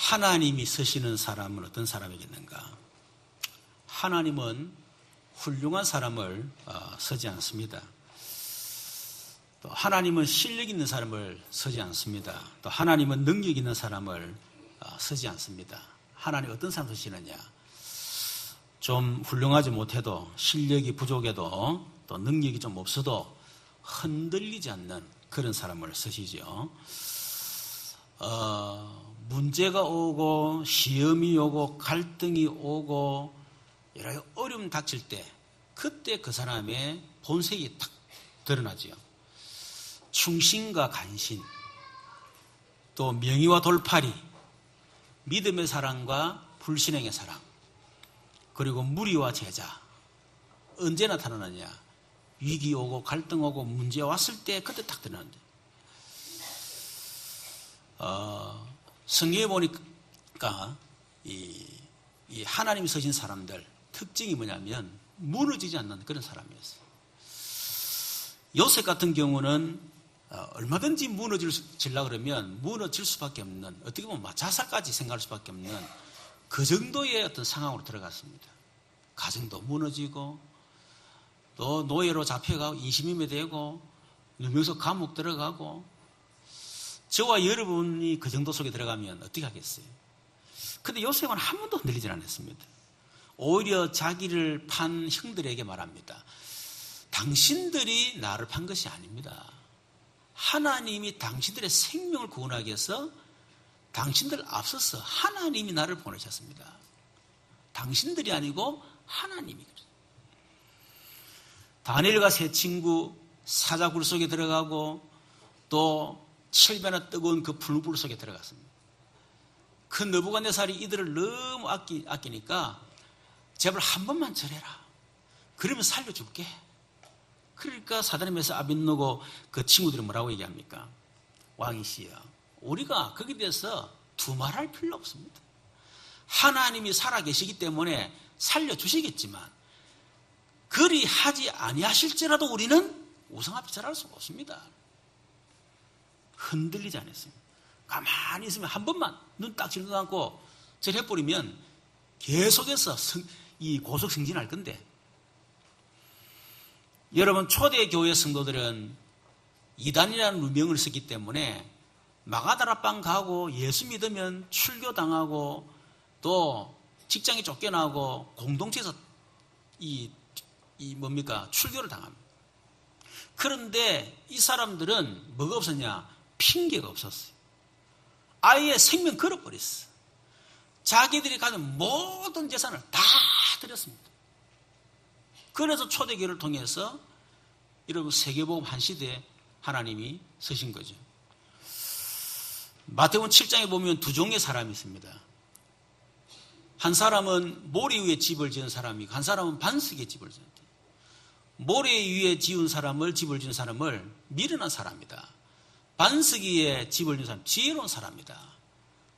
하나님이 서시는 사람은 어떤 사람이겠는가? 하나님은 훌륭한 사람을 서지 않습니다. 또 하나님은 실력 있는 사람을 서지 않습니다. 또 하나님은 능력 있는 사람을 서지 않습니다. 하나님 어떤 사람 서시느냐? 좀 훌륭하지 못해도 실력이 부족해도 또 능력이 좀 없어도 흔들리지 않는 그런 사람을 서시죠. 문제가 오고 시험이 오고 갈등이 오고 여러 어려움 닥칠 때 그때 그 사람의 본색이 딱 드러나지요. 충신과 간신, 또 명의와 돌팔이, 믿음의 사랑과 불신행의 사랑, 그리고 무리와 제자. 언제 나타나느냐? 위기 오고 갈등 오고 문제 왔을 때 그때 딱 드러나는데, 성경에 보니까 이 하나님이 서신 사람들 특징이 뭐냐면 무너지지 않는 그런 사람이었어요. 요셉 같은 경우는 얼마든지 무너지려고 그러면 무너질 수밖에 없는, 어떻게 보면 자살까지 생각할 수밖에 없는 그 정도의 어떤 상황으로 들어갔습니다. 가정도 무너지고 또 노예로 잡혀가고 인신미매 되고 누명석 감옥 들어가고, 저와 여러분이 그 정도 속에 들어가면 어떻게 하겠어요? 근데 요셉은 한 번도 흔들리질 않았습니다. 오히려 자기를 판 형들에게 말합니다. 당신들이 나를 판 것이 아닙니다. 하나님이 당신들의 생명을 구원하기 위해서 당신들 앞서서 하나님이 나를 보내셨습니다. 당신들이 아니고 하나님이 그래요. 다니엘과 세 친구 사자굴 속에 들어가고 또 7배나 뜨거운 그 불불 속에 들어갔습니다. 그 느부갓네살이 이들을 너무 아끼니까 제발 한 번만 절해라. 그러면 살려줄게. 그러니까 사단임에서 아벤노고 그 친구들이 뭐라고 얘기합니까? 왕이시여, 우리가 거기에 대해서 두말할 필요 없습니다. 하나님이 살아계시기 때문에 살려주시겠지만 그리 하지 아니하실지라도 우리는 우상 앞에 절할 수가 없습니다. 흔들리지 않았습니다. 가만히 있으면 한 번만 눈 딱 질도 않고 절해버리면 계속해서 이 고속 승진할 건데, 여러분 초대교회 성도들은 이단이라는 누명을 썼기 때문에 마가다라방 가고 예수 믿으면 출교당하고 또 직장에 쫓겨나고 공동체에서 출교를 당합니다. 그런데 이 사람들은 뭐가 없었냐? 핑계가 없었어요. 아예 생명 걸어버렸어. 자기들이 가진 모든 재산을 다 드렸습니다. 그래서 초대교회를 통해서 여러분 세계복음 한 시대에 하나님이 서신 거죠. 마태복음 7장에 보면 두 종의 사람이 있습니다. 한 사람은 모래 위에 집을 지은 사람이고 한 사람은 반석에 집을 지은 사람. 모래 위에 집을 지은 사람을 미련한 사람이다. 반석 위에 집을 지은 사람, 지혜로운 사람이다.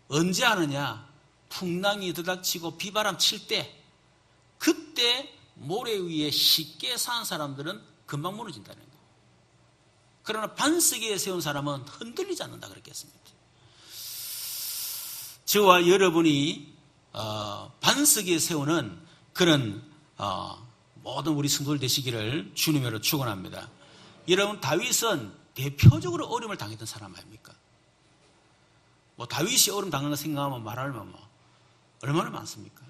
언제 하느냐? 풍랑이 들닥치고 비바람 칠 때, 그때 모래 위에 쉽게 산 사람들은 금방 무너진다는 거예요. 그러나 반석 위에 세운 사람은 흔들리지 않는다 그랬겠습니다. 저와 여러분이 반석 위에 세우는 그런 모든 우리 성도들 되시기를 주님으로 축원합니다. 여러분 다윗은 대표적으로 어려움을 당했던 사람 아닙니까? 다윗이 어려움 당한 거 생각하면 말하면 얼마나 많습니까?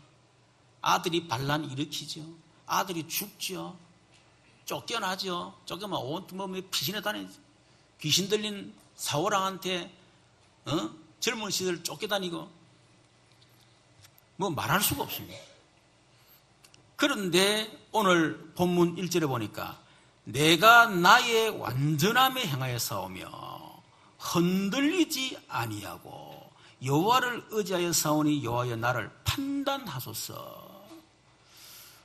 아들이 반란 일으키죠. 아들이 죽죠. 쫓겨나죠. 쫓겨나면 온몸에 피신해 다니죠. 귀신 들린 사울왕한테 젊은 시절 쫓겨다니고 말할 수가 없습니다. 그런데 오늘 본문 1절에 보니까 내가 나의 완전함에 향하여 싸우며 흔들리지 아니하고 여호와를 의지하여 싸우니 여호와여 나를 판단하소서.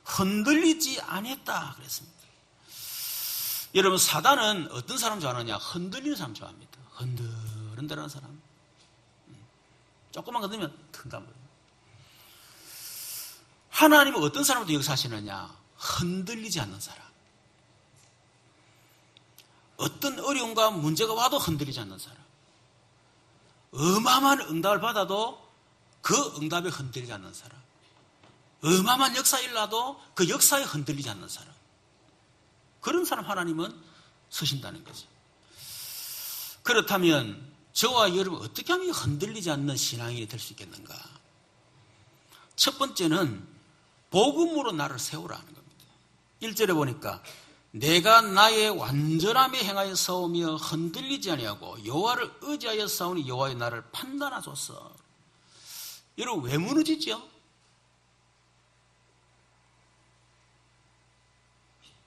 흔들리지 아니했다 그랬습니다. 여러분 사단은 어떤 사람 좋아하느냐? 흔들리는 사람 좋아합니다. 흔들흔들하는 사람. 조금만 건드리면 튼다면. 하나님은 어떤 사람도 역사하시느냐? 흔들리지 않는 사람. 어떤 어려움과 문제가 와도 흔들리지 않는 사람. 어마어마한 응답을 받아도 그 응답에 흔들리지 않는 사람. 어마어마한 역사가 일어나도 그 역사에 흔들리지 않는 사람. 그런 사람 하나님은 쓰신다는 거죠. 그렇다면 저와 여러분 어떻게 하면 흔들리지 않는 신앙인이 될 수 있겠는가? 첫 번째는 복음으로 나를 세우라는 겁니다. 1절에 보니까 내가 나의 완전함에 행하여 싸우며 흔들리지 아니하고 여호와를 의지하여 싸우니 여호와의 나를 판단하소서. 여러분 왜 무너지죠?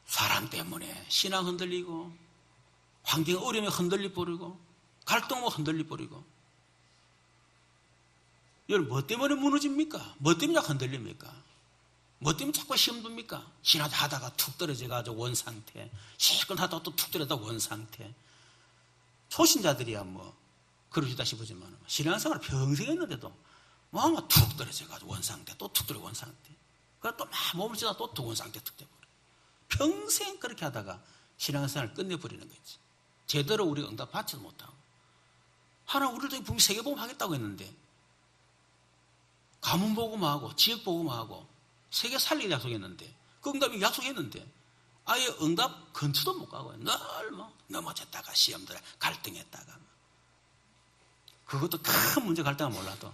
사람 때문에 신앙 흔들리고 환경 어려움에 흔들려버리고 갈등으로 흔들려버리고. 여러분 뭐 때문에 무너집니까? 뭐 때문에 흔들립니까? 뭐 때문에 자꾸 시험 듭니까? 신하다가 툭 떨어져가지고 원상태, 실컷 하다가 또 툭 떨어져가 원상태. 초신자들이야 뭐 그러시다 싶으지만 신앙생활 평생 했는데도 뭐 툭 떨어져가지고 원상태, 또 툭 떨어져 원상태. 그래서 또 막 몸을 지나 또 툭 원상태 툭 돼버려. 평생 그렇게 하다가 신앙생활을 끝내버리는 거지. 제대로 우리가 응답 받지도 못하고. 하나님 우리를 분명히 세계복음 하겠다고 했는데 가문복음하고 지역복음하고 세계 살리기 약속했는데 그 응답이 약속했는데 아예 응답 근처도 못 가고 늘 뭐 넘어졌다가 시험들 갈등했다가 그것도 큰 문제 갈등은 몰라도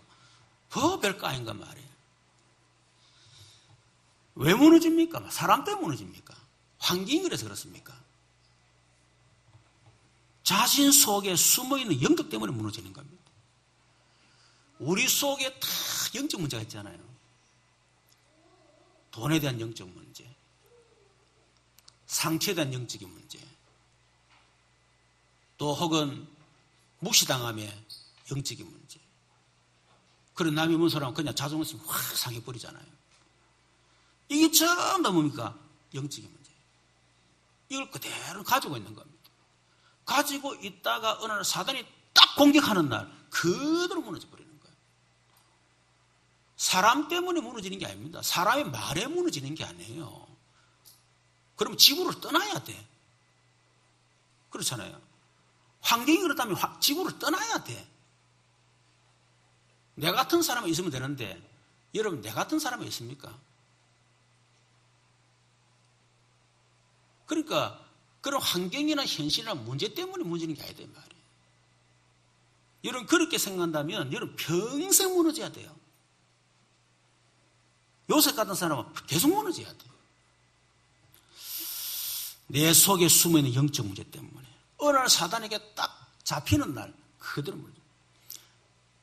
더 별거 아닌가 말이에요. 왜 무너집니까? 사람 때문에 무너집니까? 환경이 그래서 그렇습니까? 자신 속에 숨어있는 영적 때문에 무너지는 겁니다. 우리 속에 다 영적 문제가 있잖아요. 돈에 대한 영적 문제, 상처에 대한 영적인 문제, 또 혹은 무시당함의 영적인 문제. 그런 남이 문서라면 그냥 자존심이 확 상해버리잖아요. 이게 전부 뭡니까? 영적인 문제. 이걸 그대로 가지고 있는 겁니다. 가지고 있다가 어느 날 사단이 딱 공격하는 날 그대로 무너져 버리는 거예요. 사람 때문에 무너지는 게 아닙니다. 사람의 말에 무너지는 게 아니에요. 그럼 지구를 떠나야 돼. 그렇잖아요. 환경이 그렇다면 지구를 떠나야 돼. 내 같은 사람이 있으면 되는데 여러분 내 같은 사람이 있습니까? 그러니까 그런 환경이나 현실이나 문제 때문에 무너지는 게 아니다 이 말이에요. 여러분 그렇게 생각한다면 여러분 평생 무너져야 돼요. 요셉 같은 사람은 계속 무너져야 돼요. 내 속에 숨어있는 영적 문제 때문에 어느 날 사단에게 딱 잡히는 날 그대로 무너져요.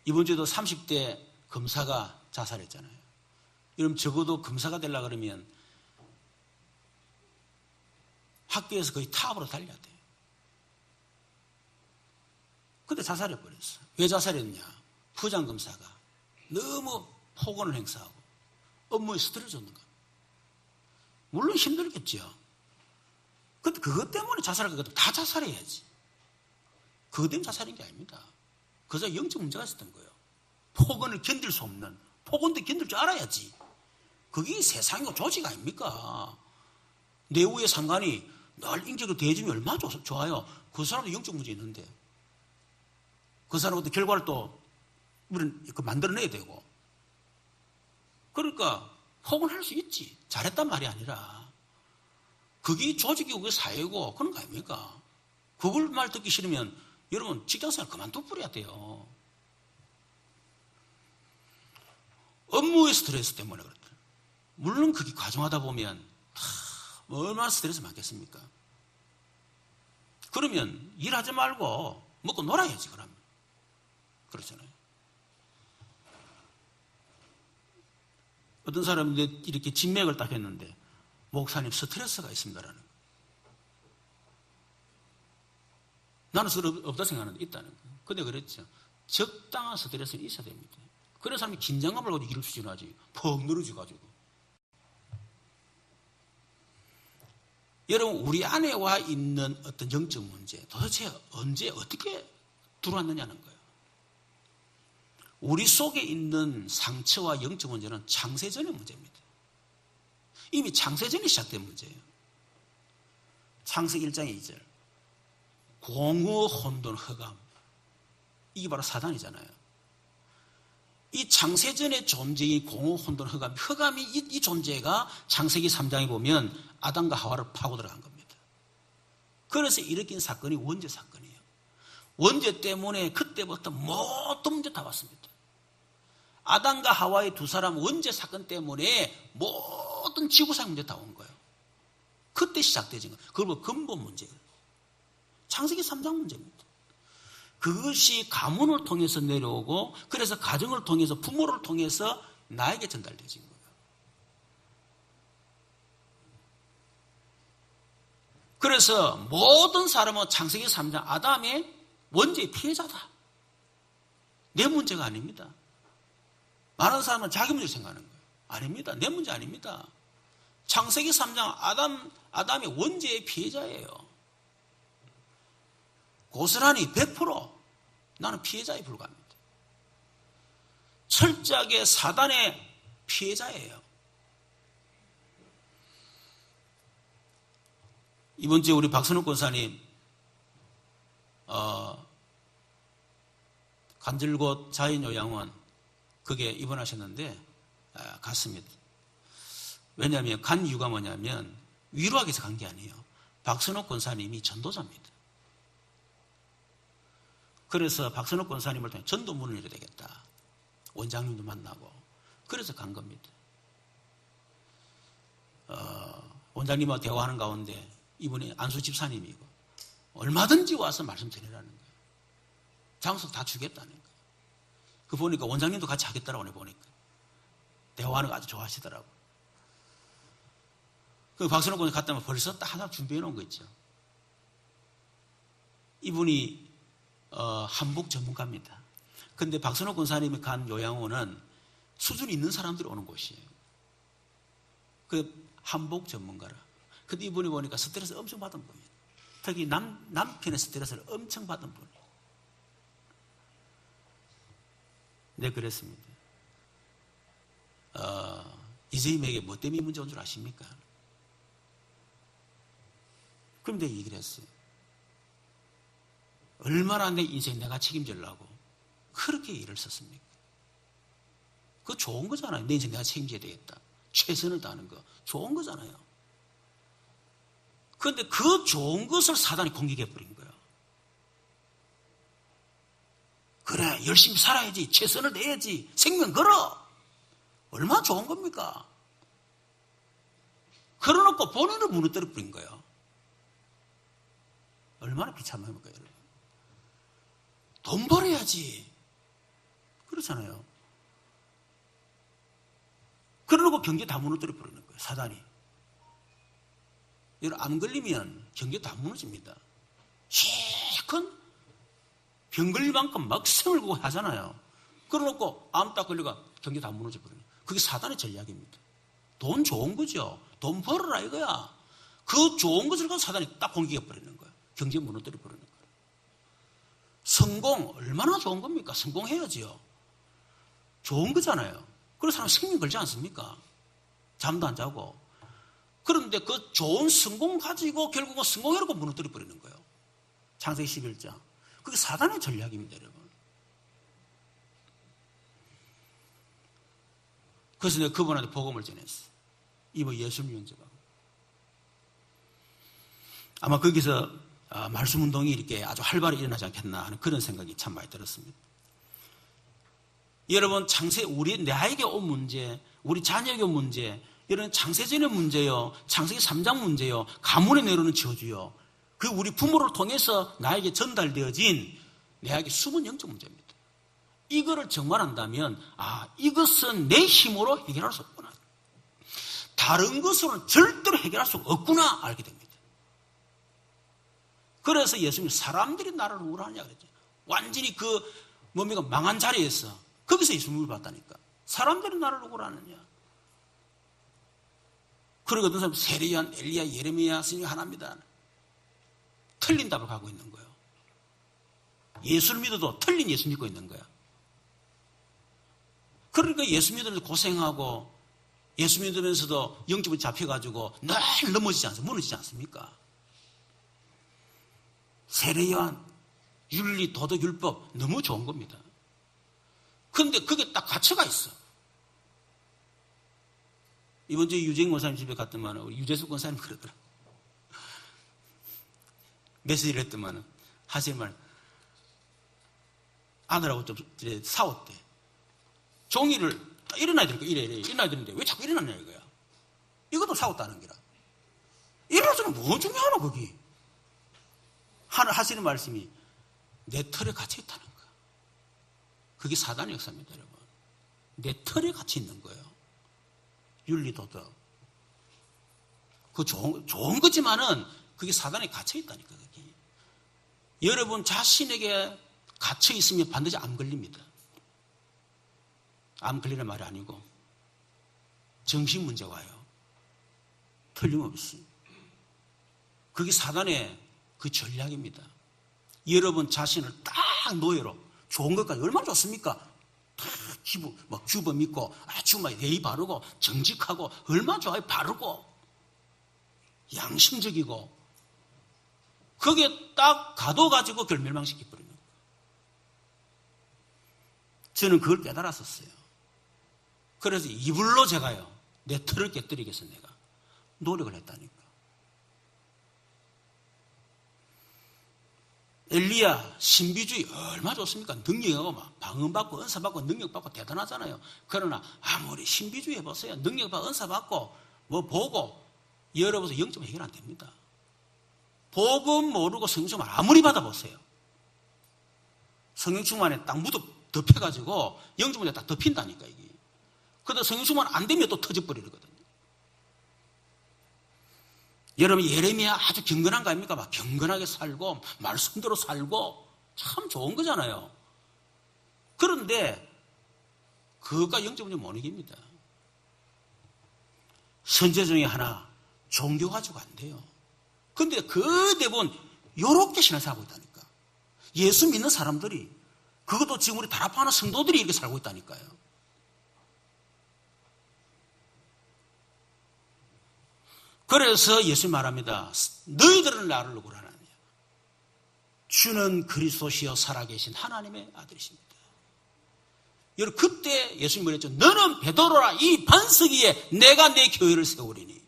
이번 주에도 30대 검사가 자살했잖아요. 여러분 적어도 검사가 되려고 그러면 학교에서 거의 탑으로 달려야 돼요. 근데 자살해버렸어. 왜 자살했냐? 부장검사가 너무 폭언을 행사하고 업무에 스트레스 줬는 거야. 물론 힘들겠죠. 근데 그것 때문에 자살할 것 같으면 다 자살해야지. 그것 때문에 자살인 게 아닙니다. 그 사람 영적 문제가 있었던 거예요. 폭언을 견딜 수 없는, 폭언도 견딜 줄 알아야지. 그게 세상이고 조직 아닙니까? 내부의 상관이 날 인격으로 대해주면 얼마나 좋아요. 그 사람도 영적 문제 있는데. 그 사람도 결과를 또 우리는 만들어내야 되고. 그러니까 폭언할 수 있지. 잘했단 말이 아니라. 그게 조직이고 그게 사회고 그런 거 아닙니까? 그걸 말 듣기 싫으면 여러분 직장생활 그만둬 버려야 돼요. 업무의 스트레스 때문에 그렇다. 물론 그게 과정하다 보면 얼마나 스트레스 많겠습니까? 그러면 일하지 말고 먹고 놀아야지 그러면. 그렇잖아요. 어떤 사람이 이렇게 진맥을 딱 했는데 목사님 스트레스가 있습니다라는 거예요. 나는 스트레스 없다 생각하는데 있다는 거예요. 근데 그랬죠. 적당한 스트레스는 있어야 됩니다. 그런 사람이 긴장감을 가지고 일을 추진하지 퍽 늘어져가지고. 여러분 우리 안에 와 있는 어떤 영적 문제 도대체 언제 어떻게 들어왔느냐는 거예요. 우리 속에 있는 상처와 영적 문제는 창세전의 문제입니다. 이미 창세전이 시작된 문제예요. 창세 1장 2절 공허 혼돈 흑암 이게 바로 사단이잖아요. 이 창세전의 존재인 공허, 혼돈, 흑암, 흑암이 이 존재가 창세기 3장에 보면 아담과 하와를 파고 들어간 겁니다. 그래서 일으킨 사건이 원죄 사건이에요. 원죄 때문에 그때부터 모든 문제 다 왔습니다. 아담과 하와의 두 사람 원죄 사건 때문에 모든 지구상 문제 다 온 거예요. 그때 시작되진 거예요. 그걸 근본 문제예요. 창세기 3장 문제입니다. 그것이 가문을 통해서 내려오고 그래서 가정을 통해서 부모를 통해서 나에게 전달되진 거예요. 그래서 모든 사람은 창세기 3장 아담의 원죄의 피해자다. 내 문제가 아닙니다. 많은 사람은 자기 문제를 생각하는 거예요. 아닙니다. 내 문제 아닙니다. 창세기 3장 아담의 원죄의 피해자예요. 고스란히 100% 나는 피해자에 불과합니다. 철저하게 사단의 피해자예요. 이번 주에 우리 박선욱 권사님 간절곶 자연요양원 거기에 입원하셨는데 갔습니다. 왜냐하면 간 이유가 뭐냐면 위로하기 위해서 간 게 아니에요. 박선욱 권사님이 전도자입니다. 그래서 박선욱 권사님을 통해 전도문을 열어야 되겠다. 원장님도 만나고 그래서 간 겁니다. 원장님과 대화하는 가운데 이분이 안수 집사님이고 얼마든지 와서 말씀 드리라는 거예요. 장소 다 주겠다는 거예요. 그 보니까 원장님도 같이 하겠다라고 보니까 대화하는 거 아주 좋아하시더라고요. 그 박선욱 권사님 갔다 오면 벌써 딱 하나 준비해 놓은 거 있죠. 이분이 한복 전문가입니다. 근데 박선욱 권사님이 간 요양원은 수준이 있는 사람들이 오는 곳이에요. 그 한복 전문가라. 근데 이분이 보니까 스트레스 엄청 받은 분이에요. 특히 남편의 스트레스를 엄청 받은 분이에요. 네, 그랬습니다. 이재임에게 뭐 때문에 문제 온 줄 아십니까? 그럼 내가 얘기를 했어요. 얼마나 내 인생 내가 책임지려고 그렇게 일을 썼습니까? 그거 좋은 거잖아요. 내 인생 내가 책임져야 되겠다. 최선을 다하는 거 좋은 거잖아요. 그런데 그 좋은 것을 사단이 공격해버린 거예요. 그래, 열심히 살아야지, 최선을 다해야지, 생명 걸어. 얼마나 좋은 겁니까? 걸어놓고 본인을 무너뜨려버린 거예요. 얼마나 비참합니까, 여러분? 돈 벌어야지. 그렇잖아요. 그러고 경제 다 무너뜨려버리는 거예요, 사단이. 여러분, 암 걸리면 경제 다 무너집니다. 시큰 병 걸릴 만큼 막 성을 구고 하잖아요. 그러놓고 암 딱 걸려가 경제 다 무너져버려요. 그게 사단의 전략입니다. 돈 좋은 거죠. 돈 벌어라 이거야. 그 좋은 것을 가지고 사단이 딱 공격해버리는 거예요. 경제 무너뜨려버리는 거예요. 성공 얼마나 좋은 겁니까? 성공해야지요. 좋은 거잖아요. 그런 사람 생명 걸지 않습니까? 잠도 안 자고. 그런데 그 좋은 성공 가지고 결국은 성공해놓고 무너뜨려버리는 거예요. 창세기 11장. 그게 사단의 전략입니다, 여러분. 그래서 내가 그분한테 복음을 전했어. 이모 예수님 영접하고. 아마 거기서 말씀 운동이 이렇게 아주 활발히 일어나지 않겠나 하는 그런 생각이 참 많이 들었습니다. 여러분, 우리 나에게 온 문제, 우리 자녀에게 온 문제, 이런 창세전의 문제요, 창세기 3장 문제요, 가문에 내려오는 저주요, 그 우리 부모를 통해서 나에게 전달되어진 나에게 숨은 영적 문제입니다. 이거를 정말한다면, 이것은 내 힘으로 해결할 수 없구나. 다른 것으로는 절대로 해결할 수 없구나 알게 됩니다. 그래서 예수님이 사람들이 나를 우울하냐 그랬죠. 완전히 뭡니까 망한 자리에서 거기서 예수님을 봤다니까. 사람들이 나를 우울하느냐. 그리고 어떤 사람은 세례요한, 엘리야, 예레미야 스님이 하나입니다. 틀린 답을 가고 있는 거예요. 예수를 믿어도 틀린 예수 믿고 있는 거야. 그러니까 예수 믿으면서 고생하고 예수 믿으면서도 영적으로 잡혀가지고 늘 무너지지 않습니까? 세례요한, 윤리, 도덕, 율법 너무 좋은 겁니다. 근데 그게 딱 가치가 있어. 이번 주에 유재인 권사님 집에 갔더만 우리 유재수 권사님 그러더라. 메시지를 했더만 하시는 말, 아들하고 좀 싸웠대. 종이를 일어나야 되니까 일어나야 되는데 왜 자꾸 일어나냐 이거야. 이것도 싸웠다는 거라. 일어나서는 뭐 중요하노 거기. 하시는 말씀이 내 털에 갇혀 있다는 거야. 그게 사단의 역사입니다, 여러분. 내 털에 갇혀 있는 거예요. 윤리도덕. 그 좋은 거지만은 그게 사단에 갇혀 있다니까, 그게. 여러분 자신에게 갇혀 있으면 반드시 암 걸립니다. 암 걸리는 말이 아니고 정신 문제가 와요. 틀림없이. 그게 사단의 그 전략입니다. 여러분 자신을 딱 노예로, 좋은 것까지 얼마나 좋습니까? 막 주법 믿고 아주 막 예의 바르고 정직하고 얼마나 좋아요. 바르고 양심적이고 그게 딱 가둬가지고 그걸 멸망시켜버리는 거예요. 저는 그걸 깨달았었어요. 그래서 이불로 제가요 내 털을 깨뜨리기 위해서 내가 노력을 했다니까. 엘리야 신비주의 얼마나 좋습니까? 능력하고 막 방언받고 은사받고 능력받고 대단하잖아요. 그러나 아무리 신비주의 해보세요. 능력받고 은사받고 뭐 보고 여러분서 영점 해결 안 됩니다. 복음 모르고 성령 충만 아무리 받아보세요. 성령 충만에 딱 덮여가지고 영점 문제 딱 덮인다니까 이게. 그러다 성령 충만 안 되면 또 터져버리거든요. 여러분 예레미야 아주 경건한 거 아닙니까? 막 경건하게 살고 말씀대로 살고 참 좋은 거잖아요. 그런데 그것과 영적 문제 못 이깁니다. 선제 중에 하나 종교 가지고 안 돼요. 근데 그 대부분 요렇게 신앙생활하고 있다니까. 예수 믿는 사람들이 그것도 지금 우리 다락방하는 성도들이 이렇게 살고 있다니까요. 그래서 예수님 말합니다. 너희들은 나를 누구로 하느냐. 주는 그리스도시여 살아계신 하나님의 아들이십니다. 여러분 그때 예수님 말했죠. 너는 베드로라 이 반석 위에 내가 내 교회를 세우리니.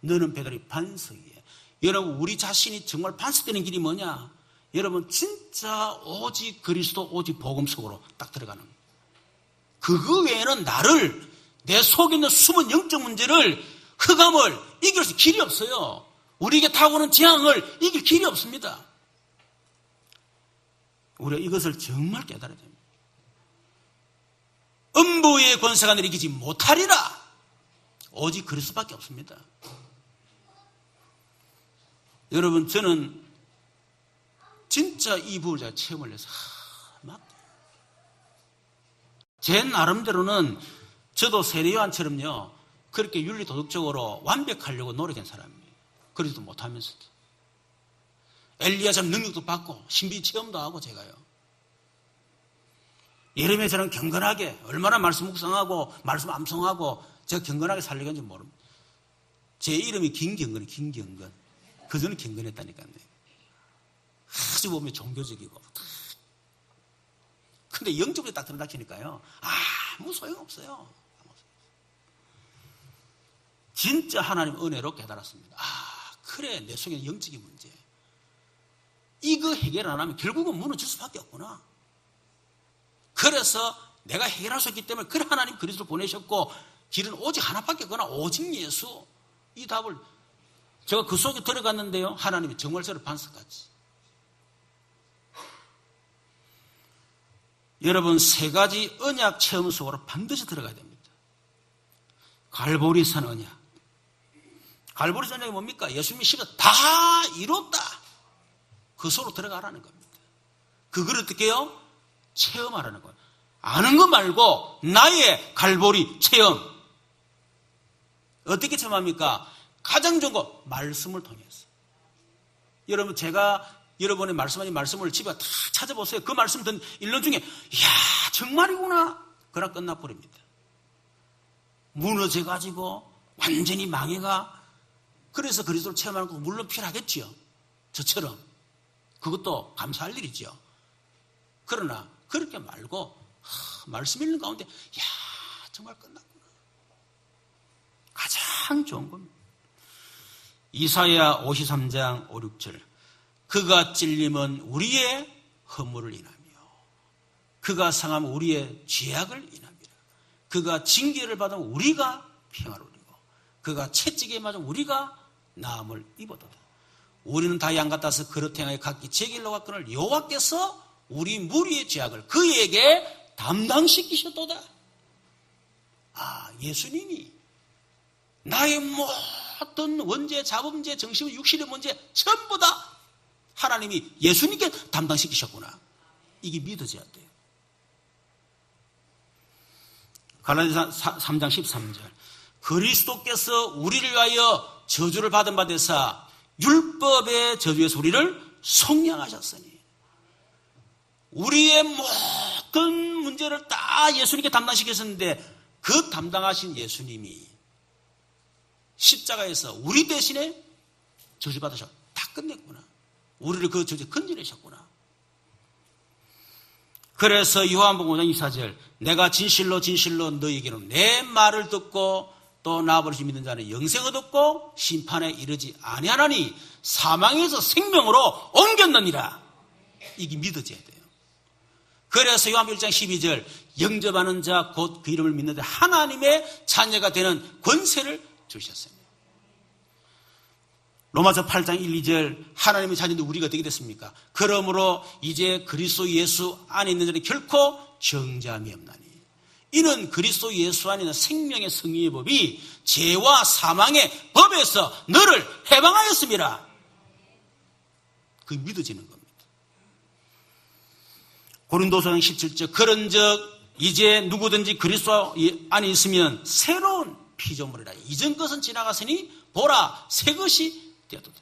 너는 베드로라 반석 위에. 여러분 우리 자신이 정말 반석되는 길이 뭐냐. 여러분 진짜 오직 그리스도 오직 복음 속으로 딱 들어가는 거예요. 그거 외에는 나를 내 속에 있는 숨은 영적 문제를 흑암을 이길 수 길이 없어요. 우리에게 타고오는 재앙을 이길 길이 없습니다. 우리가 이것을 정말 깨달아야 됩니다. 음부의 권세가 내를 이기지 못하리라. 오직 그리스도밖에 없습니다. 여러분 저는 진짜 이 부분을 제가 체험을 해서 제 나름대로는 저도 세례요한처럼요. 그렇게 윤리도덕적으로 완벽하려고 노력한 사람이에요. 그러지도 못하면서도. 엘리야처럼 능력도 받고 신비 체험도 하고 제가요. 예레미야처럼 경건하게 얼마나 말씀 묵상하고 말씀 암송하고 제가 경건하게 살려고 했는지 모릅니다. 제 이름이 김경건이에요. 김경건. 그전에 경건했다니까요. 아주 보면 종교적이고. 근데 영적으로 딱 들어닥치니까요. 아무 소용없어요. 진짜 하나님 은혜로 깨달았습니다. 그래 내 속에 영적인 문제. 이거 해결 안 하면 결국은 무너질 수밖에 없구나. 그래서 내가 해결할 수 있기 때문에 그래 하나님 그리스도를 보내셨고 길은 오직 하나밖에 없구나. 오직 예수. 이 답을 제가 그 속에 들어갔는데요. 하나님이 정말 저를 반석같이. 여러분 세 가지 언약 체험 속으로 반드시 들어가야 됩니다. 갈보리산 언약. 갈보리산 언약이 뭡니까? 예수님이 시가 다 이뤘다. 그 속으로 들어가라는 겁니다. 그걸 어떻게 해요? 체험하라는 거예요. 아는 거 말고 나의 갈보리 체험. 어떻게 체험합니까? 가장 좋은 거 말씀을 통해서. 여러분 제가 여러분의 말씀하신 말씀을 집에 다 찾아보세요. 그 말씀 듣는 1년 중에 이야 정말이구나. 그러나 끝나버립니다. 무너져가지고 완전히 망해가. 그래서 그리스도를 체험하는 거 물론 필요하겠지요. 저처럼. 그것도 감사할 일이죠. 그러나 그렇게 말고 말씀 읽는 가운데 야 정말 끝났구나. 가장 좋은 겁니다. 이사야 53장 5, 6절 그가 찔림은 우리의 허물을 인하며 그가 상함은 우리의 죄악을 인함이라. 그가 징계를 받으면 우리가 평화를 누리고 그가 채찍에 맞으면 우리가 나음을 입어도다. 우리는 다 양 같아서 그릇 행하여 각기 제 길로 갔거늘 여호와께서 우리 무리의 죄악을 그에게 담당시키셨도다. 예수님이 나의 모든 원죄, 자범죄, 정신의 육신의 문제 전부 다 하나님이 예수님께 담당시키셨구나. 이게 믿어져야 돼요. 갈라디아서 3장 13절 그리스도께서 우리를 위하여 저주를 받은 바 되사 율법의 저주에서 우리를 속량하셨으니 우리의 모든 문제를 다 예수님께 담당시켰었는데 그 담당하신 예수님이 십자가에서 우리 대신에 저주받으셔 다 끝냈구나. 우리를 그 저주에 건져내셨구나. 그래서 요한복음 5장 24절 내가 진실로 진실로 너희에게는 내 말을 듣고 또 나아버리시 믿는 자는 영생을 얻고 심판에 이르지 아니하나니 사망에서 생명으로 옮겼느니라. 이게 믿어져야 돼요. 그래서 요한복음 1장 12절 영접하는 자 곧 그 이름을 믿는 자 하나님의 자녀가 되는 권세를 주셨습니다. 로마서 8장 1, 2절 하나님의 자녀인데 우리가 어떻게 됐습니까? 그러므로 이제 그리스도 예수 안에 있는 자는 결코 정죄함이 없나니 이는 그리스도 예수 안에 있는 생명의 승리의 법이 죄와 사망의 법에서 너를 해방하였습니다. 그게 믿어지는 겁니다. 고린도서 17절 그런즉 이제 누구든지 그리스도 안에 있으면 새로운 피조물이라. 이전 것은 지나갔으니 보라 새 것이 되었도다.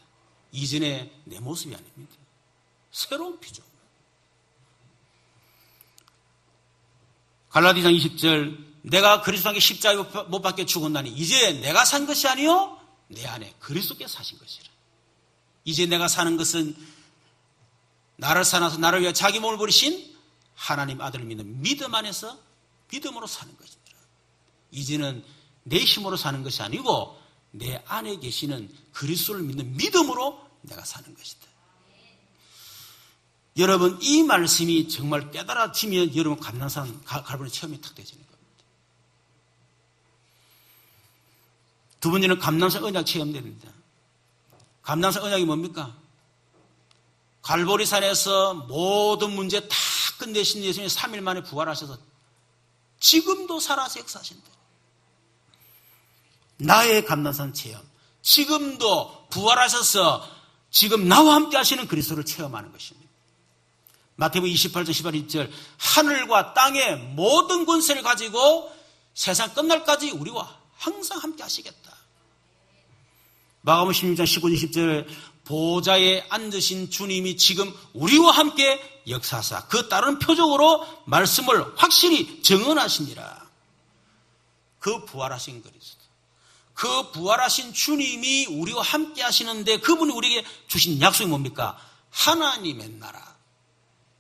이전에 내 모습이 아닙니다. 새로운 피조물. 갈라디아서 20절 내가 그리스도께 십자가에 못 박혀 죽었나니 이제 내가 산 것이 아니요 내 안에 그리스도께서 사신 것이라. 이제 내가 사는 것은 나를 사놔서 나를 위해 자기 몸을 버리신 하나님 아들을 믿는 믿음 안에서 믿음으로 사는 것이니라. 이제는 내 힘으로 사는 것이 아니고 내 안에 계시는 그리스도를 믿는 믿음으로 내가 사는 것이다. 여러분 이 말씀이 정말 깨달아지면 여러분 감난산 갈보리 체험이 탁 되지는 겁니다. 두 번째는 감난산 언약 체험됩니다. 감난산 언약이 뭡니까? 갈보리산에서 모든 문제 다 끝내신 예수님이 3일 만에 부활하셔서 지금도 살아서 역사하신다. 나의 감난산 체험. 지금도 부활하셔서 지금 나와 함께 하시는 그리스도를 체험하는 것입니다. 마태복음 28장 18절 하늘과 땅의 모든 권세를 가지고 세상 끝날까지 우리와 항상 함께 하시겠다. 마가복음 16장 19절 20절 보좌에 앉으신 주님이 지금 우리와 함께 역사하사 그 따르는 표적으로 말씀을 확실히 증언하시니라. 그 부활하신 그리스도. 그 부활하신 주님이 우리와 함께 하시는데 그분이 우리에게 주신 약속이 뭡니까? 하나님의 나라.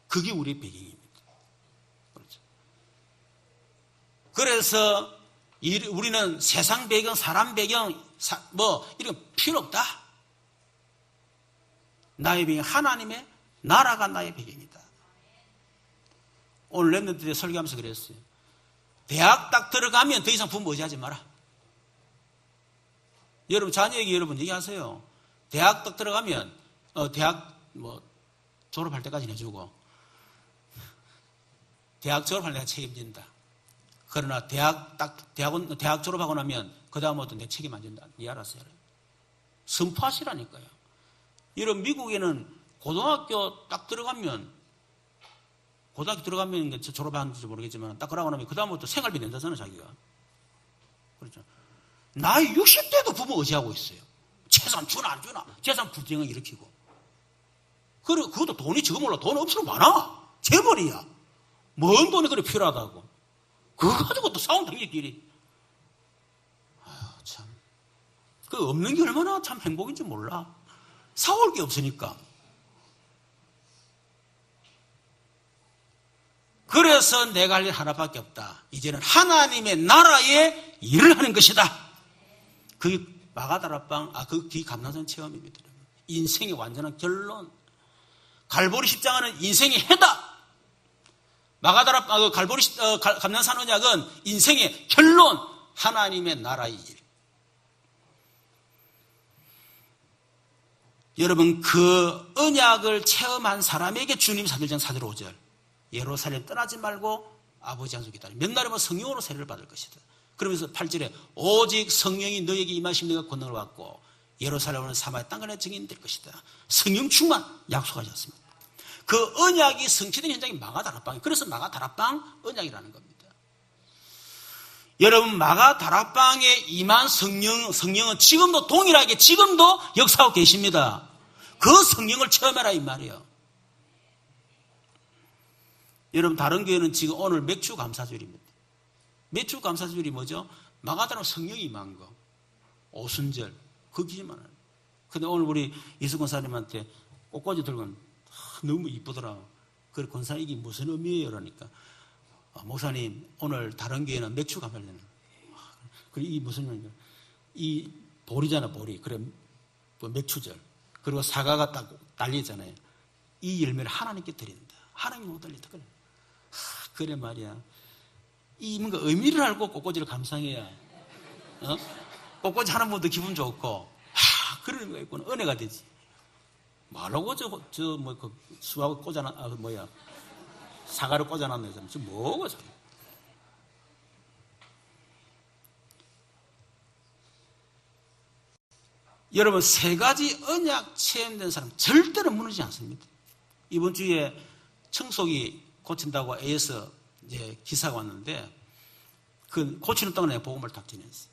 그게 우리의 배경입니다. 그렇죠. 그래서 우리는 세상 배경, 사람 배경, 이런 필요 없다. 나의 배경, 하나님의 나라가 나의 배경이다. 오늘 랩런트 때 설교하면서 그랬어요. 대학 딱 들어가면 더 이상 부모 의지하지 마라. 여러분, 자녀에게 여러분 얘기하세요. 대학 딱 들어가면, 대학 졸업할 때까지 해주고, 대학 졸업할 때가 책임진다. 그러나 대학 졸업하고 나면, 그다음부터 내 책임 안 진다. 니 알아서 해라. 선포하시라니까요. 이런 미국에는 고등학교 딱 들어가면, 고등학교 들어가면 졸업하는지 모르겠지만, 딱 그러고 나면 그다음부터 생활비 낸다잖아, 자기가. 그렇죠. 나이 60대도 부모 의지하고 있어요. 재산 주나 안 주나. 재산 불쟁을 일으키고. 그리고 그것도 돈이 지금 몰라. 돈 엄청 많아. 재벌이야. 뭔 돈이 그렇게 필요하다고. 그거 가지고 또 싸운다, 이끼리. 아유, 참. 그 없는 게 얼마나 참 행복인지 몰라. 사올 게 없으니까. 그래서 내가 할 일 하나밖에 없다. 이제는 하나님의 나라의 일을 하는 것이다. 그게 마가다락방, 그게 감람산 체험입니다. 인생의 완전한 결론. 갈보리 십자가는 인생의 해다. 갈보리 감람산 언약은 인생의 결론. 하나님의 나라의 일. 여러분, 그 언약을 체험한 사람에게 주님 사도행전 4절 5절 예루살렘 떠나지 말고 아버지 약속 기다려 몇 날이면 성령으로 세례를 받을 것이다. 그러면서 8절에 오직 성령이 너에게 임하시면 너가 권능을 받고 예루살렘은 사마리아 땅간의 증인이 될 것이다. 성령 충만 약속하셨습니다. 그 언약이 성취된 현장이 마가다락방이에요. 그래서 마가다락방 언약이라는 겁니다. 여러분, 마가다락방에 임한 성령은 지금도 동일하게 지금도 역사하고 계십니다. 그 성령을 체험해라 이 말이에요. 여러분, 다른 교회는 지금 오늘 맥주 감사주일입니다. 맥주 감사주일이 뭐죠? 마가다락 성령이 임한 거. 오순절. 그 기준만 해요. 근데 오늘 우리 이수 권사님한테 꽃꽂이 들고 너무 이쁘더라. 그래, 권사님 이게 무슨 의미예요? 그러니까. 목사님, 오늘 다른 교회는 맥주 감사주일. 그래, 이 무슨 의미냐? 이 보리잖아, 보리. 그래, 맥주절. 그리고 사과가 딱 달리잖아요. 이 열매를 하나님께 드린다. 하나님이 못 달린다. 그래. 그래 말이야. 이 뭔가 의미를 알고 꽃꽂이를 감상해야, 꽃꽂이 하는 분도 기분 좋고, 그런 의미가 있구나. 은혜가 되지. 말하고 그 수하고 사과를 꽂아놨네. 저 뭐고, 저. 여러분, 세 가지 언약 체험된 사람 절대로 무너지지 않습니다. 이번 주에 청소기 고친다고 A에서 이제 기사가 왔는데, 그 고치는 동안에 복음을 딱 전했어요.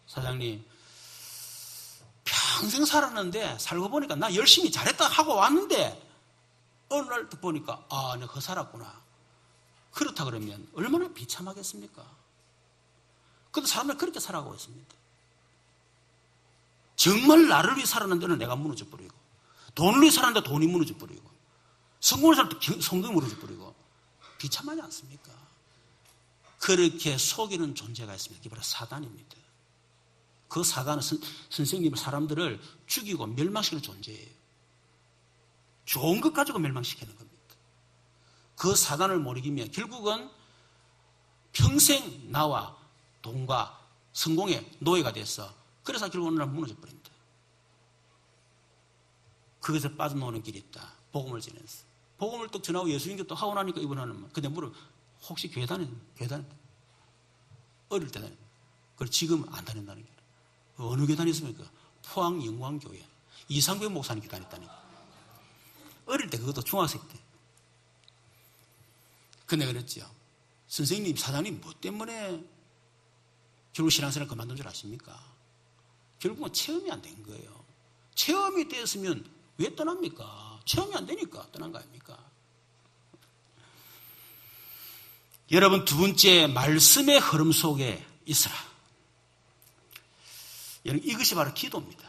사장님, 평생 살았는데 살고 보니까 나 열심히 잘했다 하고 왔는데 어느 날 보니까 내가 그 살았구나. 그렇다 그러면 얼마나 비참하겠습니까? 그런데 사람들이 그렇게 살아가고 있습니다. 정말 나를 위해 살았는데는 내가 무너져버리고, 돈을 위해 살았는데 돈이 무너져버리고, 성공을 살았는데 성공이 무너져버리고, 비참하지 않습니까? 그렇게 속이는 존재가 있습니다. 그게 바로 사단입니다. 그 사단은 선생님을, 사람들을 죽이고 멸망시키는 존재예요. 좋은 것 가지고 멸망시키는 겁니다. 그 사단을 못 이기면 결국은 평생 나와 돈과 성공의 노예가 돼서, 그래서 결국 어느 날 무너져 버립니다. 거기서 빠져나오는 길이 있다. 복음을 전해서. 복음을 또 전하고 예수님께 또 하고 나니까 이분하는 말. 근데 물어, 혹시 교회 다녔나? 어릴 때 다녔나? 그걸 지금 안 다닌다는 게. 어느 교회 다녔습니까? 포항 영광교회. 이상배 목사님께 다녔다니까. 어릴 때, 그것도 중학생 때. 근데 그랬죠. 선생님, 사장님, 뭐 때문에 결국 신앙생활을 그만둔 줄 아십니까? 결국은 체험이 안 된 거예요. 체험이 됐으면 왜 떠납니까? 체험이 안 되니까 떠난 거 아닙니까? 여러분, 두 번째, 말씀의 흐름 속에 있으라. 여러분, 이것이 바로 기도입니다.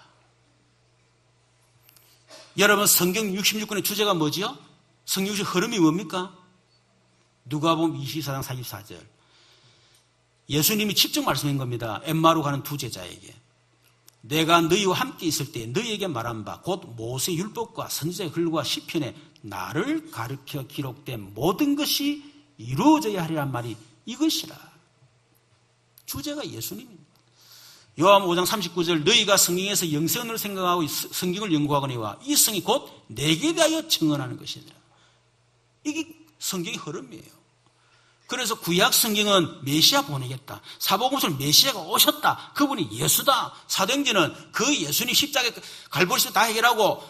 여러분, 성경 66권의 주제가 뭐지요? 성경 66권의 흐름이 뭡니까? 누가복음 24장 44절. 예수님이 직접 말씀한 겁니다. 엠마로 가는 두 제자에게. 내가 너희와 함께 있을 때 너희에게 말한 바 곧 모세 율법과 선지자의 글과 시편에 나를 가르쳐 기록된 모든 것이 이루어져야 하리란 말이 이것이라. 주제가 예수님입니다. 요한복음 5장 39절 너희가 성경에서 영생을 생각하고 성경을 연구하거니와 이 성이 곧 내게 대하여 증언하는 것이니라. 이게 성경의 흐름이에요. 그래서 구약 성경은 메시아 보내겠다. 사복음서는 메시아가 오셨다. 그분이 예수다. 사도행전은 그 예수님 십자가에 갈보리에서 다 해결하고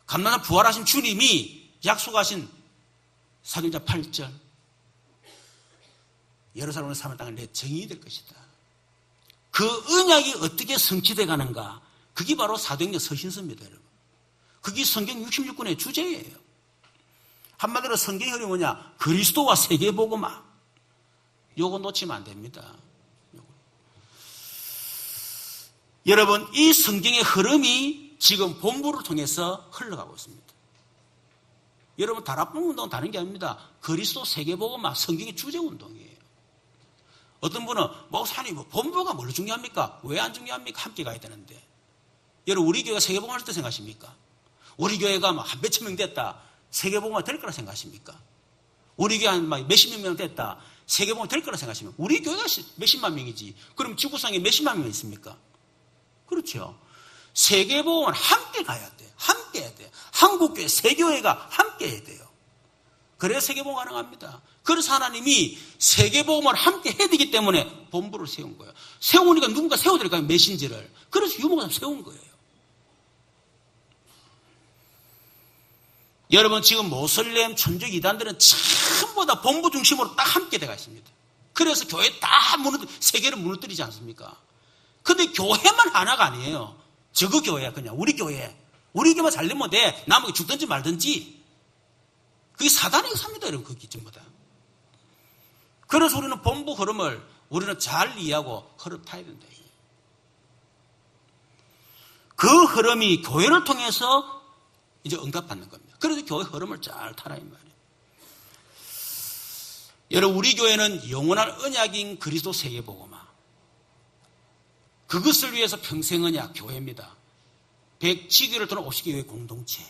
감난산 부활하신 주님이 약속하신 사도행전 8절. 예루살렘의 사마리아 땅은 내 정인이 될 것이다. 그 언약이 어떻게 성취돼 가는가? 그게 바로 사도행전 서신서입니다, 여러분. 그게 성경 66권의 주제예요. 한마디로 성경의 흐름이 뭐냐? 그리스도와 세계복음화. 요거 놓치면 안 됩니다. 여러분, 이 성경의 흐름이 지금 본부를 통해서 흘러가고 있습니다. 여러분 다락방 운동은 다른 게 아닙니다. 그리스도 세계복음화 성경의 주제 운동이에요. 어떤 분은 목사님 본부가 뭘 중요합니까? 왜 안 중요합니까? 함께 가야 되는데. 여러분 우리 교회가 세계복음화 할 때 생각하십니까? 우리 교회가 한 몇천 명 됐다. 세계복음화 될 거라 생각하십니까? 우리 교회 한 몇십 명 됐다. 세계복음화 될 거라 생각하십니까? 우리 교회가 몇십만 명이지. 그럼 지구상에 몇십만 명 있습니까? 그렇죠. 세계복음은 함께 가야 돼. 함께 해야 돼. 한국교회, 세교회가 함께 해야 돼요. 그래야 세계복음 가능합니다. 그래서 하나님이 세계복음을 함께 해야 되기 때문에 본부를 세운 거예요. 세우니까 누군가 세워야 될까요? 메신저를. 그래서 유목사 세운 거예요. 여러분 지금 모슬렘 천주교 이단들은 전부 다 본부 중심으로 딱 함께 돼가 있습니다. 그래서 교회 다 세계를 무너뜨리지 않습니까? 근데 교회만 하나가 아니에요. 저거 교회야 그냥 우리 교회. 우리 교회만 잘 되면 돼. 남에게 죽든지 말든지. 그게 사단의 의사입니다. 여러분 그게 전부 다. 그래서 우리는 본부 흐름을 우리는 잘 이해하고 흐름 타야 된다. 그 흐름이 교회를 통해서 이제 응답받는 겁니다. 그래서 교회 흐름을 잘 타라 이 말이에요. 여러분 우리 교회는 영원한 언약인 그리스도 세계복음화. 그것을 위해서 평생 언약 교회입니다. 100지교를 또는 50개의 공동체.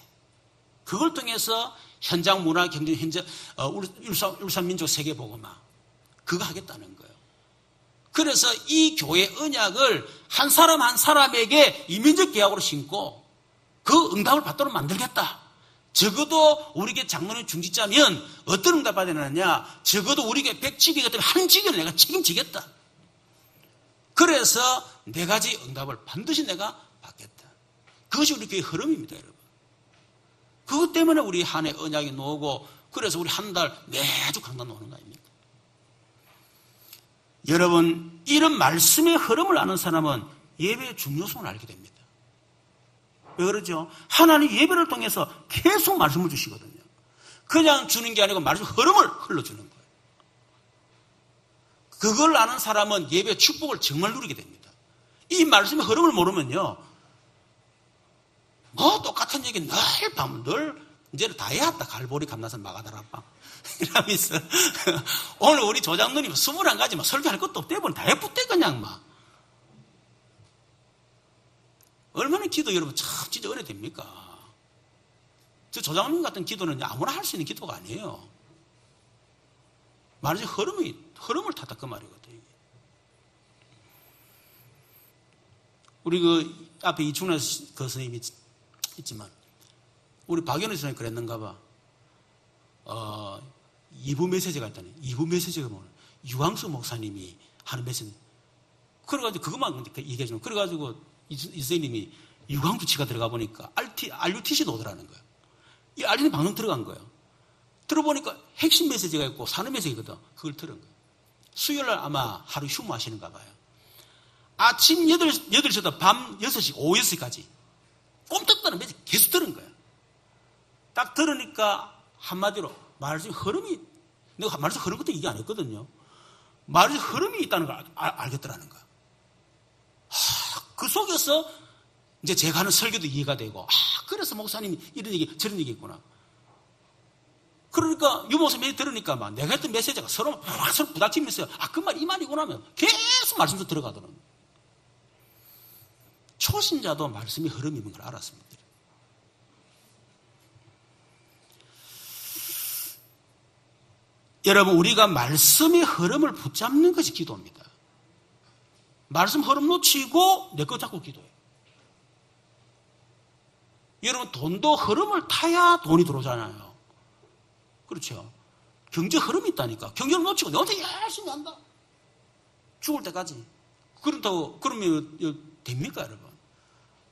그걸 통해서 현장 문화 경제 현재 울산민족 세계복음화. 그거 하겠다는 거예요. 그래서 이 교회 언약을 한 사람 한 사람에게 이민적 계약으로 신고 그 응답을 받도록 만들겠다. 적어도 우리에게 장로님 중지자면 어떤 응답 받아야 되느냐. 적어도 우리에게 100지교가 때문에 한 지교는 내가 책임지겠다. 그래서 네 가지 응답을 반드시 내가 받겠다. 그것이 우리 교회의 흐름입니다, 여러분. 그것 때문에 우리 한 해 언약이 나오고 그래서 우리 한 달 매주 강단 나오는 거 아닙니까? 여러분 이런 말씀의 흐름을 아는 사람은 예배의 중요성을 알게 됩니다. 왜 그러죠? 하나님 예배를 통해서 계속 말씀을 주시거든요. 그냥 주는 게 아니고 말씀 흐름을 흘러주는 거예요. 그걸 아는 사람은 예배의 축복을 정말 누리게 됩니다. 이 말씀의 흐름을 모르면요. 뭐 똑같은 얘기 늘 이제는 다 해왔다. 갈보리 감나산 마가다락방 이러면서 오늘 우리 조장로님 21가지 막 설교할 것도 없대 보니 다 해붙대 그냥 막. 얼마나 기도 여러분 참 진짜 은혜 됩니까? 저 조장님 같은 기도는 아무나 할 수 있는 기도가 아니에요. 말하자면 흐름을 탔다 그 말이거든요. 우리 그 앞에 이충래 그 선생님이 있지만 우리 박연희 선생님이 그랬는가 봐. 2부 메시지가 있다니. 2부 메시지가 뭐냐. 유광수 목사님이 하는 메시지. 그래가지고 그것만 얘기해주면 그래가지고 이 선생님이 유광수치가 들어가 보니까 RUTC도 오더라는 거예요. 이 RUTC 방송 들어간 거예요. 들어보니까 핵심 메시지가 있고 사는 메시지거든. 그걸 들은 거예요. 수요일날 아마 하루 휴무하시는가 봐요. 아침 8시부터 밤 6시, 오후 6시까지 꼼짝다는 메시지 계속 들은 거예요. 딱 들으니까 한마디로 말씀 흐름이, 내가 말씀 흐름 그때 얘기 안 했거든요. 말씀 흐름이 있다는 걸 알겠더라는 거예요. 그 속에서 이제 제가 하는 설교도 이해가 되고, 그래서 목사님이 이런 얘기, 저런 얘기 했구나. 그러니까 유목사님이 들으니까 막 내가 했던 메시지가 서로 부닥치면서 그 말 이 말이구나 하면 계속 말씀도 들어가더라고요. 초신자도 말씀이 흐름이 있는 걸 알았습니다. 여러분 우리가 말씀의 흐름을 붙잡는 것이 기도입니다. 말씀 흐름 놓치고 내 거 잡고 기도해요. 여러분 돈도 흐름을 타야 돈이 들어오잖아요. 그렇죠. 경제 흐름이 있다니까. 경제를 놓치고 내 혼자 열심히 한다. 죽을 때까지. 그렇다고 그러면 됩니까 여러분?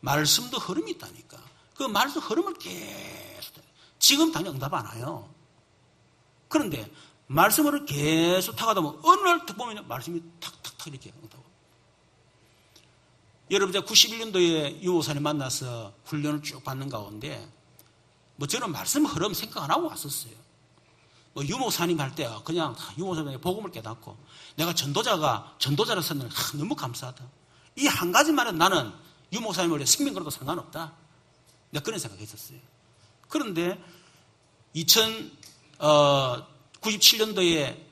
말씀도 흐름이 있다니까. 그 말씀 흐름을 계속 지금 당장 응답 안 와요. 그런데 말씀을 계속 타가다 보면 어느 날 보면 말씀이 탁탁탁 이렇게 응답. 여러분 제가 91년도에 유목사님 만나서 훈련을 쭉 받는 가운데 뭐 저는 말씀 흐름 생각 안 하고 왔었어요. 뭐 유목사님 할 때 그냥 유목사님의 복음을 깨닫고 내가 전도자로서는 너무 감사하다. 이 한 가지만은 나는 유목사님을 생명 걸어도 상관없다. 내가 그런 생각했었어요. 그런데 97년도에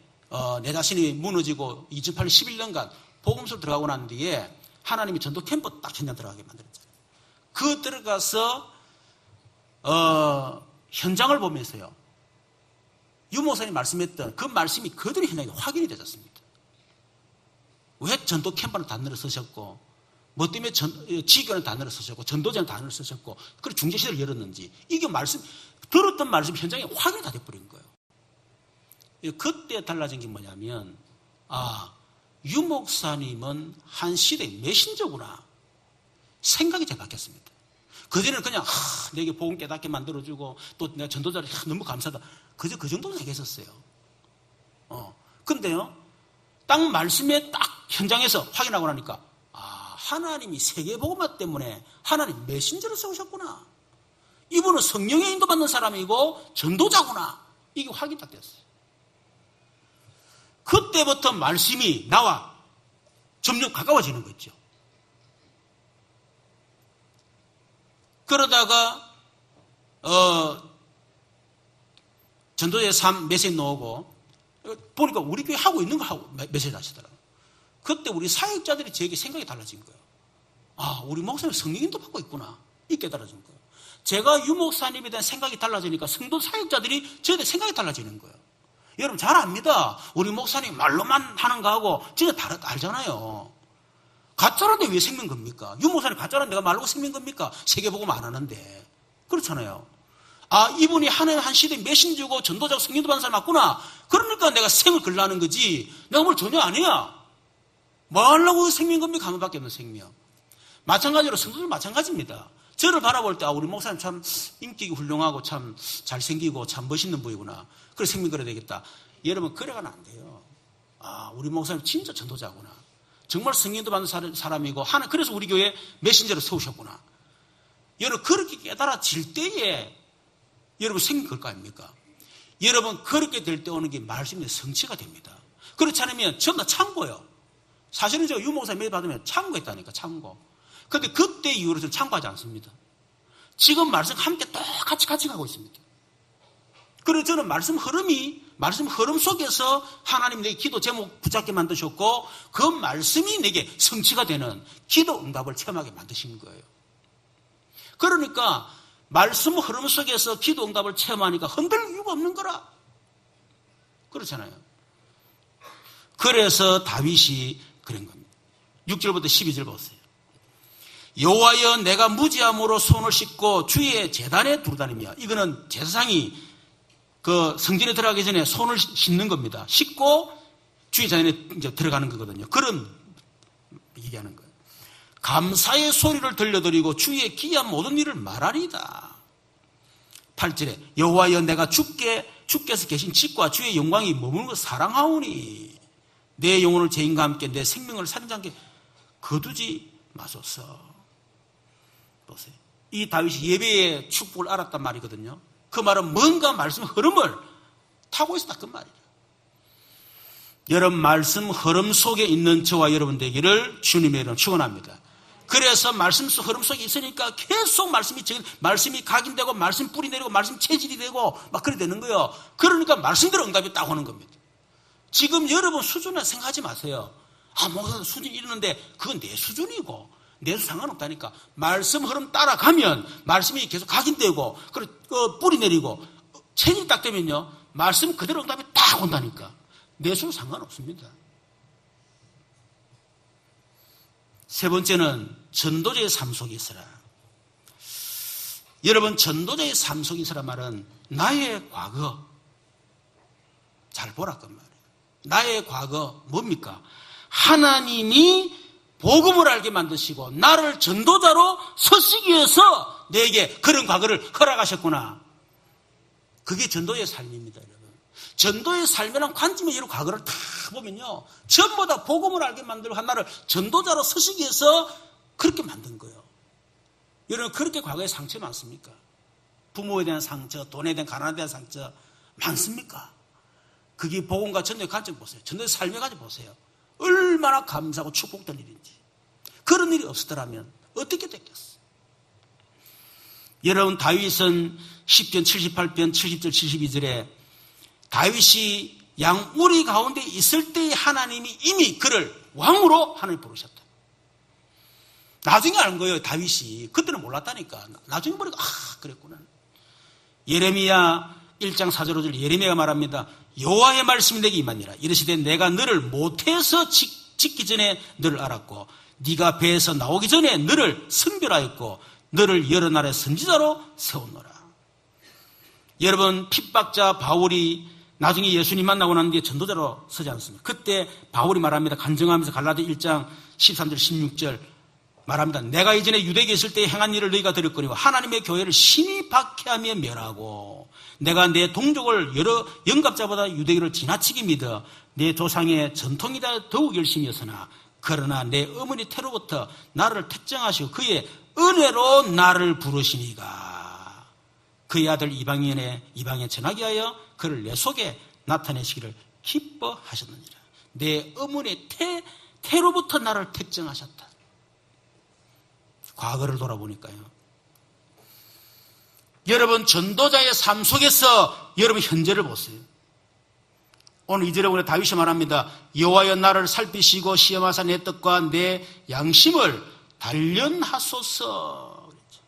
내 자신이 무너지고 2008년 11년간 복음서로 들어가고 난 뒤에 하나님이 전도 캠프 딱 현장 들어가게 만들었잖아요. 그 들어가서 현장을 보면서요. 유 목사님 말씀했던 그 말씀이 그들의 현장에 확인이 되었습니다. 왜 전도 캠프는 단어를 쓰셨고 뭐 때문에 지교는 단어를 쓰셨고 전도자는 단어를 쓰셨고 그리고 중재시대를 열었는지 이게 들었던 말씀 현장에 확인이 다 돼버린 거예요. 그때 달라진 게 뭐냐면 유 목사님은 한 시대의 메신저구나 생각이 잘 바뀌었습니다. 그전에는 그냥 내게 복음 깨닫게 만들어주고 또 내가 전도자를 너무 감사하다 그저 그 정도는 생각했었어요. 근데요 딱 말씀에 딱 현장에서 확인하고 나니까 하나님이 세계복음화 때문에 하나님 메신저를 세우셨구나. 이분은 성령의 인도받는 사람이고 전도자구나. 이게 확인이 딱 됐어요. 그때부터 말씀이 나와 점점 가까워지는 거죠. 그러다가 전도의 삶 메시지 나오고 보니까 우리 교회 하고 있는 거 하고 메시지 하시더라고요. 그때 우리 사역자들이 저에게 생각이 달라진 거예요. 우리 목사님 성령인도 받고 있구나. 이 깨달아진 거예요. 제가 유 목사님에 대한 생각이 달라지니까 성도 사역자들이 저에 대해 생각이 달라지는 거예요. 여러분 잘 압니다. 우리 목사님 말로만 하는 거하고 진짜 알잖아요. 가짜라는데 왜 생긴 겁니까? 유 목사님 가짜라는 내가 말로 생긴 겁니까? 세계복음 안 하는데. 그렇잖아요. 이분이 하나님 한 시대에 메신저고 전도자고 성령도 받는 사람 맞구나. 그러니까 내가 생을 걸라는 거지. 내가 뭘 전혀 아니야. 뭐 하려고 생긴 겁니까? 한 번밖에 없는 생명. 마찬가지로 성도들 마찬가지입니다. 저를 바라볼 때 우리 목사님 참 인격이 훌륭하고 참 잘생기고 참 멋있는 분이구나. 그래 생명 걸어야 되겠다. 여러분 그래가는 안 돼요. 우리 목사님 진짜 전도자구나. 정말 성령도 받는 사람이고 그래서 우리 교회에 메신저를 세우셨구나. 여러분 그렇게 깨달아질 때에 여러분 생명 걸 거 아닙니까? 여러분 그렇게 될 때 오는 게 말씀의 성취가 됩니다. 그렇지 않으면 전부 다 참고요. 사실은 제가 유 목사님 매일 받으면 참고했다니까 참고. 그런데 그때 이후로 저는 참고하지 않습니다. 지금 말씀 함께 똑같이 같이 가고 있습니다. 그래서 저는 말씀 흐름 속에서 하나님 내 기도 제목 붙잡게 만드셨고 그 말씀이 내게 성취가 되는 기도 응답을 체험하게 만드신 거예요. 그러니까 말씀 흐름 속에서 기도 응답을 체험하니까 흔들 이유가 없는 거라. 그렇잖아요. 그래서 다윗이 그런 겁니다. 6절부터 12절 보세요. 여호와여 내가 무지함으로 손을 씻고 주의 제단에 두루다니며 이거는 제사장이 그 성전에 들어가기 전에 손을 씻는 겁니다. 씻고 주의 제단에 이제 들어가는 거거든요. 그런 얘기하는 거예요. 감사의 소리를 들려드리고 주의 기이한 모든 일을 말하리다. 8절에 여호와여 내가 주께서 계신 집과 주의 영광이 머무는 것 사랑하오니 내 영혼을 죄인과 함께 내 생명을 살인자께 거두지 마소서. 보세요. 이 다윗이 예배의 축복을 알았단 말이거든요. 그 말은 뭔가 말씀 흐름을 타고 있었다 그 말이에요. 여러분 말씀 흐름 속에 있는 저와 여러분 되기를 주님의 이름으로 축원합니다. 그래서 말씀 흐름 속에 있으니까 계속 말씀이 각인되고 말씀 뿌리 내리고 말씀 체질이 되고 막 그래 되는 거예요. 그러니까 말씀대로 응답이 딱 오는 겁니다. 지금 여러분 수준을 생각하지 마세요. 목사 수준이 이러는데 그건 내 수준이고 내 수 상관없다니까. 말씀 흐름 따라가면 말씀이 계속 각인되고 뿌리 내리고 체질이 딱 되면요 말씀 그대로 응답이 딱 온다니까. 내 수 상관없습니다. 세 번째는 전도자의 삶 속에 있으라. 여러분 전도자의 삶 속에 있으라 말은 나의 과거 잘 보라 그 말이에요. 나의 과거 뭡니까? 하나님이 복음을 알게 만드시고 나를 전도자로 서시기 위해서 내게 그런 과거를 허락하셨구나. 그게 전도의 삶입니다. 여러분. 전도의 삶이란 관점의 이런 과거를 다 보면요 전부 다 복음을 알게 만들고 나를 전도자로 서시기 위해서 그렇게 만든 거예요. 여러분 그렇게 과거에 상처 많습니까? 부모에 대한 상처, 돈에 대한 가난에 대한 상처 많습니까? 그게 복음과 전도의 관점 보세요. 전도의 삶의 관점 보세요. 얼마나 감사하고 축복된 일인지. 그런 일이 없었더라면 어떻게 됐겠어? 여러분, 다윗은 10편 78편 70절 72절에 다윗이 양우리 가운데 있을 때 하나님이 이미 그를 왕으로 하나님 부르셨다. 나중에 아는 거예요, 다윗이. 그때는 몰랐다니까. 나중에 보니까 그랬구나. 예레미야 1장 4절 5절 예레미야가 말합니다. 여호와의 말씀이 내게 임하니라. 이르시되 내가 너를 모태에서 짓기 전에 너를 알았고 네가 배에서 나오기 전에 너를 선별하였고 너를 여러 나라의 선지자로 세웠노라. 여러분, 핍박자 바울이 나중에 예수님 만나고 난 뒤에 전도자로 서지 않습니까? 그때 바울이 말합니다. 간증하면서 갈라디 1장 13절 16절 말합니다. 내가 이전에 유대에 있을 때 행한 일을 너희가 들었거니와 하나님의 교회를 심히 박해하며 멸하고 내가 내 동족을 여러 영갑자보다 유대교를 지나치게 믿어 내 조상의 전통이다 더욱 열심히 했으나 그러나 내 어머니 태로부터 나를 택정하시고 그의 은혜로 나를 부르시니가 그의 아들 이방에 전하게 하여 그를 내 속에 나타내시기를 기뻐하셨느니라. 내 어머니 태로부터 나를 택정하셨다. 과거를 돌아보니까요. 여러분, 전도자의 삶 속에서 여러분 현재를 보세요. 오늘 2절에 보면 다윗이 말합니다. 여호와여 나를 살피시고 시험하사 내 뜻과 내 양심을 단련하소서. 그랬죠.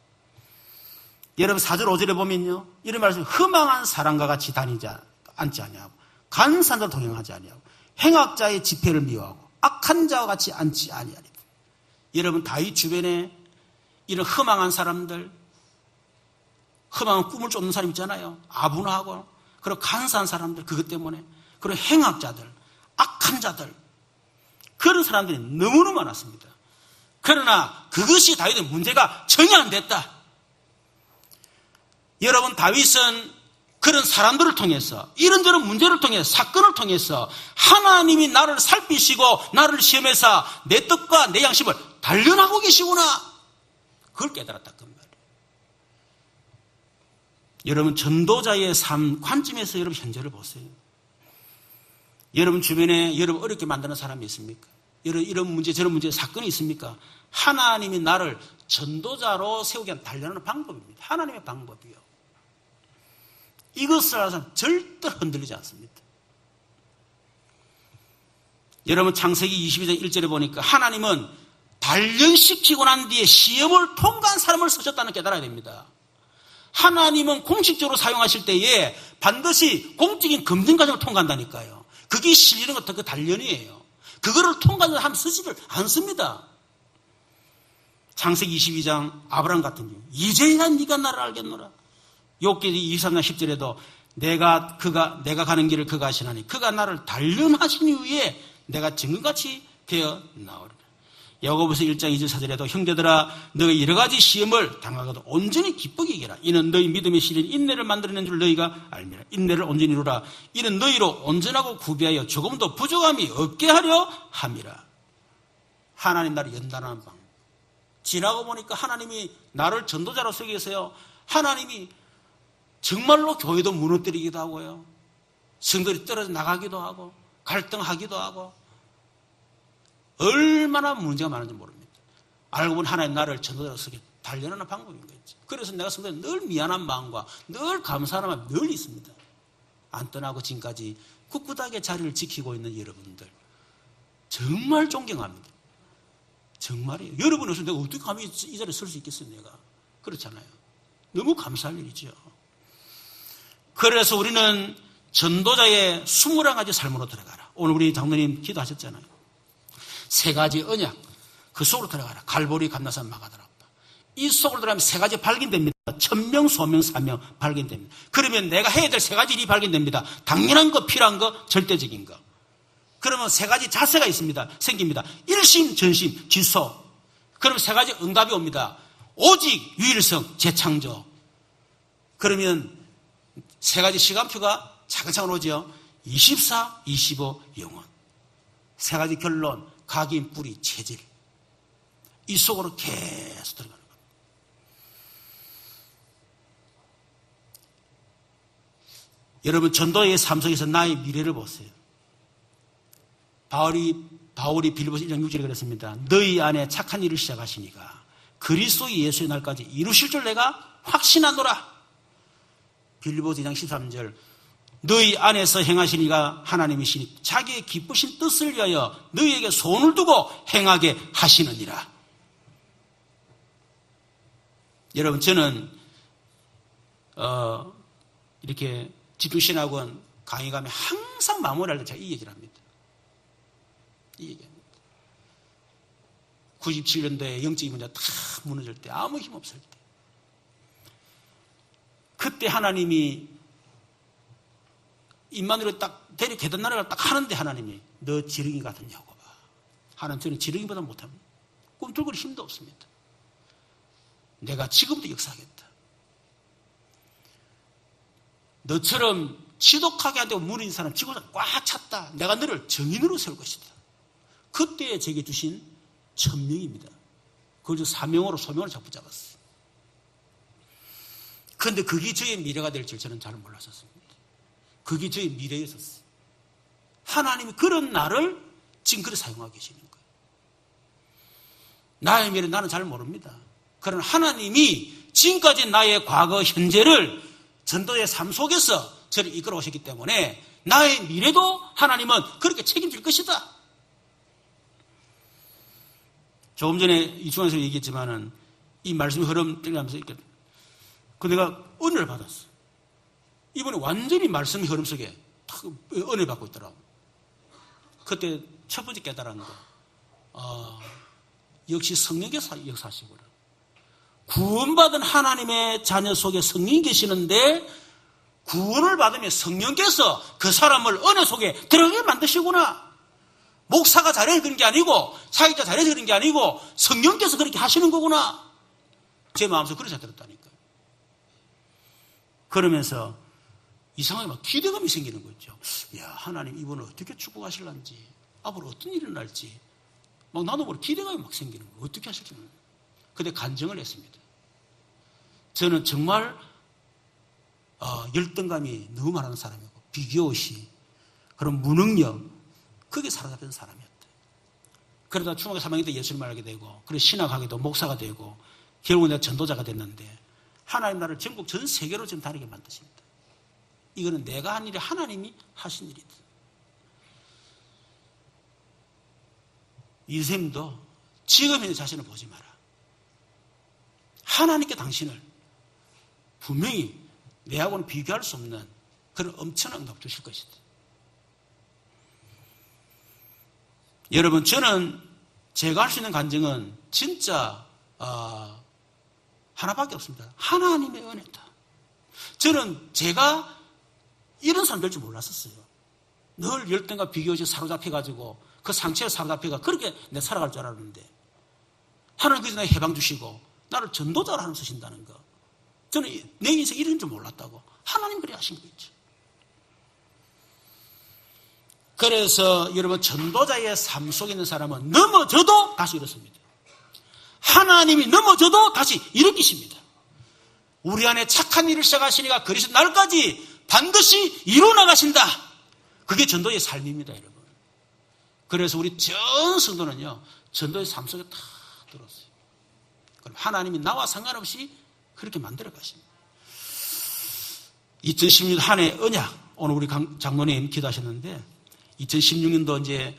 여러분 4절 5절에 보면요. 이런 말씀, 흠앙한 사람과 같이 다니지 않지 아니하고 간사한 자를 동행하지 아니하고 행악자의 집회를 미워하고 악한 자와 같이 앉지 아니하리라. 여러분, 다윗 주변에 이런 흠앙한 사람들, 흠앙한 꿈을 쫓는 사람 있잖아요. 아분하고 그리고 간사한 사람들, 그것 때문에 그리고 행악자들, 악한 자들, 그런 사람들이 너무너무 많았습니다. 그러나 그것이 다윗의 문제가 전혀 안 됐다. 여러분, 다윗은 그런 사람들을 통해서 이런저런 문제를 통해서 사건을 통해서 하나님이 나를 살피시고 나를 시험해서 내 뜻과 내 양심을 단련하고 계시구나, 그걸 깨달았다 그 말이에요. 여러분, 전도자의 삶 관점에서 여러분 현재를 보세요. 여러분 주변에 여러분 어렵게 만드는 사람이 있습니까? 이런 문제 저런 문제 사건이 있습니까? 하나님이 나를 전도자로 세우기 위한 단련하는 방법입니다. 하나님의 방법이요. 이것을 알아서 절대 흔들리지 않습니다. 여러분, 창세기 22장 1절에 보니까 하나님은 단련시키고 난 뒤에 시험을 통과한 사람을 쓰셨다는 게 깨달아야 됩니다. 하나님은 공식적으로 사용하실 때에 반드시 공적인 검증 과정을 통과한다니까요. 그게 실리는 것도 그 단련이에요. 그거를 통과해서 하면 쓰지를 않습니다. 창세기 22장 아브라함 같은 경우 이제야 네가 나를 알겠노라. 욥기 23장 10절에도 내가 가는 길을 그가 아시나니 그가 나를 단련하신 이후에 내가 증거같이 되어 나오리라. 야고보서 1장 2절 4절에도 형제들아 너희 여러 가지 시험을 당하고도 온전히 기쁘게 이겨라. 이는 너희 믿음의 실인 인내를 만들어낸 줄 너희가 알미라. 인내를 온전히 이루라. 이는 너희로 온전하고 구비하여 조금도 부족함이 없게 하려 함이라. 하나님 나를 연단하는 방. 지나고 보니까 하나님이 나를 전도자로 쓰기 위해서요. 하나님이 정말로 교회도 무너뜨리기도 하고요. 성도들이 떨어져 나가기도 하고 갈등하기도 하고 얼마나 문제가 많은지 모릅니다. 알고 보니 하나님 나를 전도자로 쓰기 단련하는 방법인 거죠. 그래서 내가 성도에 늘 미안한 마음과 늘 감사하는 마음이 늘 있습니다. 안 떠나고 지금까지 꿋꿋하게 자리를 지키고 있는 여러분들 정말 존경합니다. 정말이에요. 여러분 없으면 내가 어떻게 감히 이 자리에 설 수 있겠어요, 내가. 그렇잖아요. 너무 감사할 일이죠. 그래서 우리는 전도자의 21가지 삶으로 들어가라. 오늘 우리 장로님 기도하셨잖아요. 3가지 언약, 그 속으로 들어가라. 갈보리, 감나산, 마가다락바. 이 속으로 들어가면 3가지 발견됩니다. 천명, 소명, 사명 발견됩니다. 그러면 내가 해야 될 3가지 일이 발견됩니다. 당연한 거, 필요한 거, 절대적인 거. 그러면 3가지 자세가 있습니다. 생깁니다. 일심, 전심, 지소. 그러면 3가지 응답이 옵니다. 오직, 유일성, 재창조. 그러면 3가지 시간표가 차근차근 오죠. 24, 25, 영원. 3가지 결론, 각인, 뿌리, 체질. 이 속으로 계속 들어가는 겁니다. 여러분, 전도의 삶 속에서 나의 미래를 보세요. 바울이 빌립보서 1장 6절에 그랬습니다. 너희 안에 착한 일을 시작하시니까 그리스도 예수의 날까지 이루실 줄 내가 확신하노라. 빌립보서 2장 13절 너희 안에서 행하신 이가 하나님이시니 자기의 기쁘신 뜻을 위하여 너희에게 손을 두고 행하게 하시느니라. 여러분, 저는 이렇게 집중신학원 강의 가면 항상 마무리할 때 제가 이 얘기를 합니다. 이 얘기합니다. 97년도에 영적인 문제가 다 무너질 때, 아무 힘 없을 때, 그때 하나님이 임마누엘을 딱 데려 계단 나라를 딱 하는데 하나님이 너 지렁이 같으냐고 봐. 하나님, 저는 지렁이보다 못합니다. 꿈틀거릴 힘도 없습니다. 내가 지금도 역사하겠다. 너처럼 지독하게 안 되고 무너진 사람 지구가 꽉 찼다. 내가 너를 정인으로 세울 것이다. 그때 제게 주신 천명입니다. 그걸 사명으로 소명으로 잡고 잡았어요. 그런데 그게 저의 미래가 될 줄 저는 잘 몰랐었습니다. 그게 저의 미래였었어요. 하나님이 그런 나를 지금 그렇게 사용하고 계시는 거예요. 나의 미래 나는 잘 모릅니다. 그러나 하나님이 지금까지 나의 과거, 현재를 전도의 삶 속에서 저를 이끌어 오셨기 때문에 나의 미래도 하나님은 그렇게 책임질 것이다. 조금 전에 이중환에서 얘기했지만은 이 말씀이 흐름 들리면서 이렇게 그 내가 은혜를 받았어. 이번에 완전히 말씀의 흐름 속에 탁 은혜 받고 있더라고. 그때 첫 번째 깨달은 거. 역시 성령께서 역사하시구나. 구원받은 하나님의 자녀 속에 성령이 계시는데 구원을 받으면 성령께서 그 사람을 은혜 속에 들어가게 만드시구나. 목사가 잘해서 그런 게 아니고 사역자 잘해서 그런 게 아니고 성령께서 그렇게 하시는 거구나. 제 마음속에 그렇게 들었다니까요. 그러면서 이상하게 막 기대감이 생기는 거죠. 야, 하나님 이번에 어떻게 축복하실런지, 앞으로 어떤 일이 날지, 막 나도 모르게 기대감이 막 생기는 거예요. 어떻게 하실지 모르겠어요. 근데 간증을 했습니다. 저는 정말 열등감이 너무 많은 사람이고 비교시 그런 무능력 그게 사로잡힌 사람이었다. 그러다 중학교 3학년 때 예수님을 알게 되고 그래 신학하게도 목사가 되고 결국은 내가 전도자가 됐는데 하나님 나를 전국 전 세계로 지금 다니게 만드십니다. 이거는 내가 한 일이 하나님이 하신 일이다. 이쌤도 지금의 자신을 보지 마라. 하나님께 당신을 분명히 내하고는 비교할 수 없는 그런 엄청난 응답 주실 것이다. 여러분, 저는 제가 할 수 있는 간증은 진짜 하나밖에 없습니다. 하나님의 은혜다. 저는 제가 이런 사람 될 줄 몰랐었어요. 늘 열등과 비교에 사로잡혀가지고 그 상처에 사로잡혀가 그렇게 내 살아갈 줄 알았는데 하나님께서 나에게 해방 주시고 나를 전도자로 하는 쓰신다는 거. 저는 내 인생 이런 줄 몰랐다고. 하나님 그래 하신 거죠. 그래서 여러분 전도자의 삶 속에 있는 사람은 넘어져도 다시 일어섭니다. 하나님이 넘어져도 다시 일으키십니다. 우리 안에 착한 일을 시작하시니까 그리스도 날까지 반드시 이루어나가신다. 그게 전도의 삶입니다, 여러분. 그래서 우리 전 성도는요, 전도의 삶 속에 다 들었어요. 그럼 하나님이 나와 상관없이 그렇게 만들어 가십니다. 2016년 한 해 언약, 오늘 우리 장로님 기도하셨는데, 2016년도 이제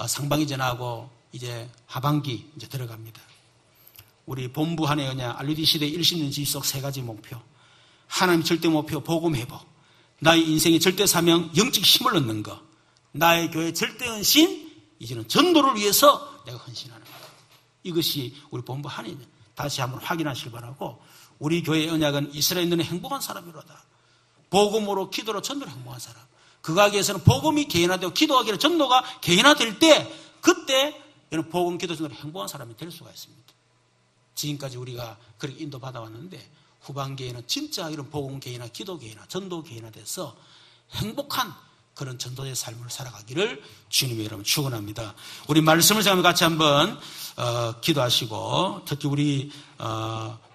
상반기 지나고 이제 하반기 이제 들어갑니다. 우리 본부 한 해 언약, RUD 시대 1신년 지속 3가지 목표. 하나님 절대 목표, 복음 회복. 나의 인생의 절대 사명, 영적 힘을 얻는 것. 나의 교회 절대 헌신, 이제는 전도를 위해서 내가 헌신하는 것. 이것이 우리 본부 한 해입니다. 다시 한번 확인하시기 바라고, 우리 교회의 언약은 이스라엘 너는 행복한 사람이로다. 복음으로, 기도로, 전도로 행복한 사람. 그 가게에서는 복음이 개인화되고 기도하기로 전도가 개인화될 때, 그때 여러분 복음, 기도, 전도로 행복한 사람이 될 수가 있습니다. 지금까지 우리가 그렇게 인도받아왔는데 후반기에는 진짜 이런 복음 개인화, 기도 개인화, 전도 개인화돼서 행복한 그런 전도의 삶을 살아가기를 주님의 이름으로 축원합니다. 우리 말씀을 같이 한번 기도하시고, 특히 우리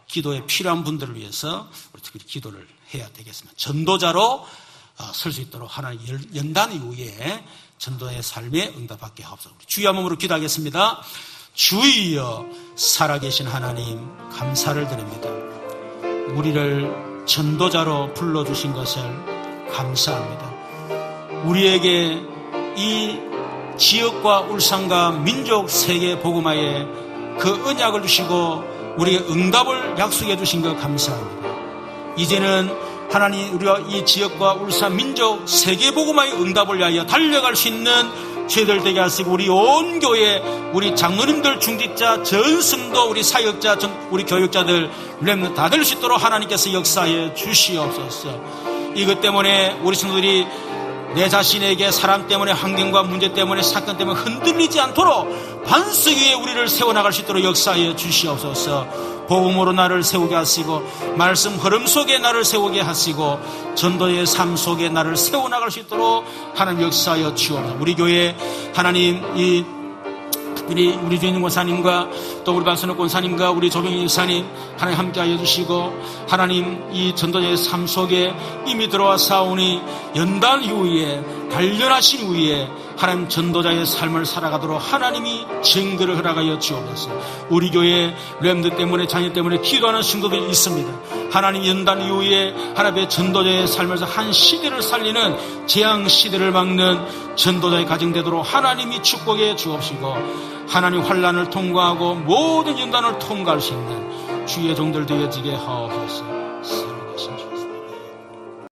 기도에 필요한 분들을 위해서 우리 특히 기도를 해야 되겠습니다. 전도자로 설 수 있도록 하나님 연단 이후에 전도의 삶에 응답받게 하옵소서. 주여 한 몸으로 기도하겠습니다. 주여 살아계신 하나님 감사를 드립니다. 우리를 전도자로 불러주신 것을 감사합니다. 우리에게 이 지역과 울산과 민족 세계 복음화에 그 언약을 주시고 우리의 응답을 약속해 주신 것 감사합니다. 이제는 하나님 우리가 이 지역과 울산 민족 세계 복음화의 응답을 위하여 달려갈 수 있는 죄들 되게 하시고 우리 온 교회 우리 장로님들 중직자 전승도 우리 사역자 우리 교육자들 렘넌트 다 될 수 있도록 하나님께서 역사해 주시옵소서. 이것 때문에 우리 성도들이 내 자신에게 사람 때문에 환경과 문제 때문에 사건 때문에 흔들리지 않도록 반석 위에 우리를 세워나갈 수 있도록 역사해 주시옵소서. 복음으로 나를 세우게 하시고 말씀 흐름 속에 나를 세우게 하시고 전도의 삶 속에 나를 세워나갈 수 있도록 하나님 역사하여 주옵소서. 우리 교회 하나님 특별히 우리 주인 권사님과 또 우리 박선욱 권사님과 우리 조병희 권사님 하나님 함께하여 주시고 하나님 이 전도자의 삶 속에 이미 들어와 싸우니 연단 이후에 단련하신 이후에 하나님 전도자의 삶을 살아가도록 하나님이 증거를 허락하여 주옵소서. 우리 교회 렘드 때문에 자녀 때문에 기도하는 성도들이 있습니다. 하나님 연단 이후에 하나님의 전도자의 삶에서 한 시대를 살리는 재앙 시대를 막는 전도자의 가정 되도록 하나님이 축복해 주옵시고 하나님 환난을 통과하고 모든 연단을 통과할 수 있는 주의 종들 되어지게 하옵소서.